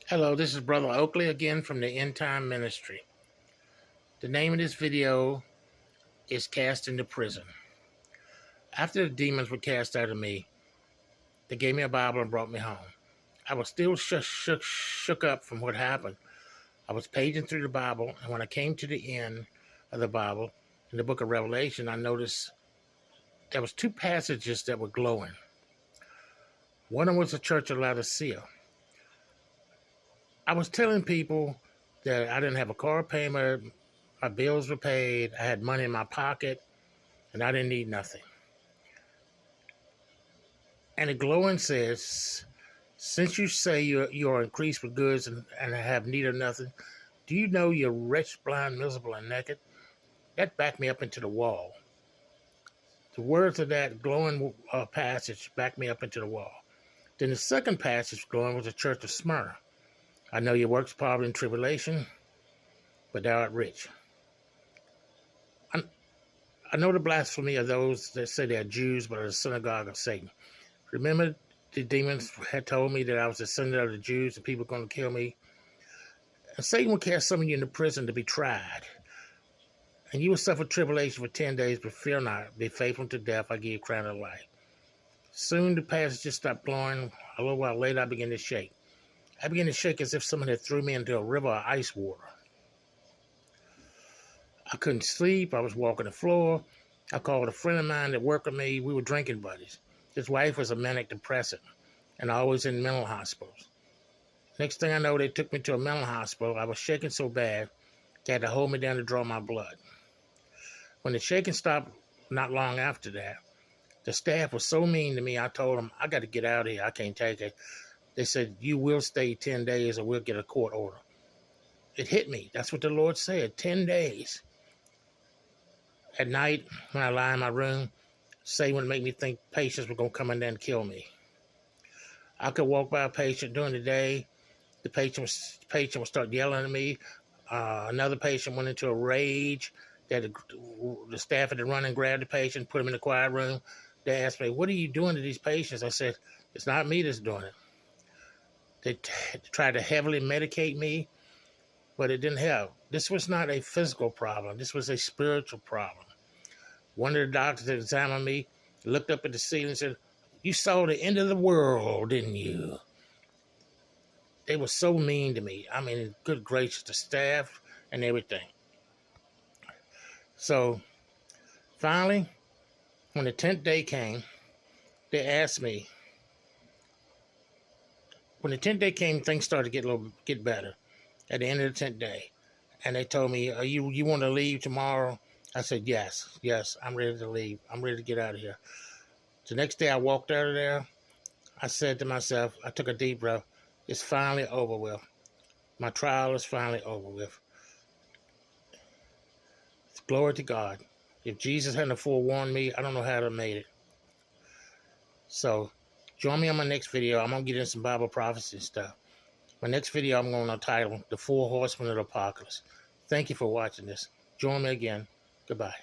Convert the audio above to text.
Hello, this is Brother Oakley again from the End Time Ministry. The name of this video is Cast into Prison. After the demons were cast out of me, they gave me a Bible and brought me home. I was still shook up from what happened. I was paging through the Bible, and when I came to the end of the Bible, in the book of Revelation, I noticed there was two passages that were glowing. One of them was the church of Laodicea. I was telling people that I didn't have a car payment, my bills were paid, I had money in my pocket, and I didn't need nothing. And the glowing says, since you say you are increased with goods and have need of nothing, do you know you're wretched, blind, miserable, and naked? That backed me up into the wall. The words of that glowing passage backed me up into the wall. Then the second passage glowing was the church of Smyrna. I know your works, poverty, and tribulation, but thou art rich. I know the blasphemy of those that say they are Jews, but are the synagogue of Satan. Remember, the demons had told me that I was the son of the Jews and people were going to kill me. And Satan will cast some of you into prison to be tried. And you will suffer tribulation for 10 days, but fear not. Be faithful to death. I give you a crown of life. Soon the passages stopped blowing. A little while later, I began to shake. I began to shake as if someone had threw me into a river of ice water. I couldn't sleep. I was walking the floor. I called a friend of mine that worked with me. We were drinking buddies. His wife was a manic depressant and always in mental hospitals. Next thing I know, they took me to a mental hospital. I was shaking so bad, they had to hold me down to draw my blood. When the shaking stopped not long after that, the staff was so mean to me, I told them, I got to get out of here. I can't take it. They said, you will stay 10 days or we'll get a court order. It hit me. That's what the Lord said, 10 days. At night, when I lie in my room, Satan would make me think patients were going to come in there and kill me. I could walk by a patient during the day. The patient would start yelling at me. Another patient went into a rage. The staff had to run and grab the patient, put him in the quiet room. They asked me, what are you doing to these patients? I said, it's not me that's doing it. They tried to heavily medicate me, but it didn't help. This was not a physical problem. This was a spiritual problem. One of the doctors that examined me looked up at the ceiling and said, you saw the end of the world, didn't you? They were so mean to me. I mean, good gracious, the staff and everything. So, finally, when the 10th day came, they asked me. When the 10th day came, things started to get better at the end of the 10th day. And they told me, you want to leave tomorrow? I said, yes, I'm ready to leave. I'm ready to get out of here. The next day I walked out of there. I said to myself, I took a deep breath. It's finally over with. My trial is finally over with. Glory to God. If Jesus hadn't forewarned me, I don't know how to have made it. So, join me on my next video. I'm going to get in some Bible prophecy stuff. My next video, I'm going to title The Four Horsemen of the Apocalypse. Thank you for watching this. Join me again. Goodbye.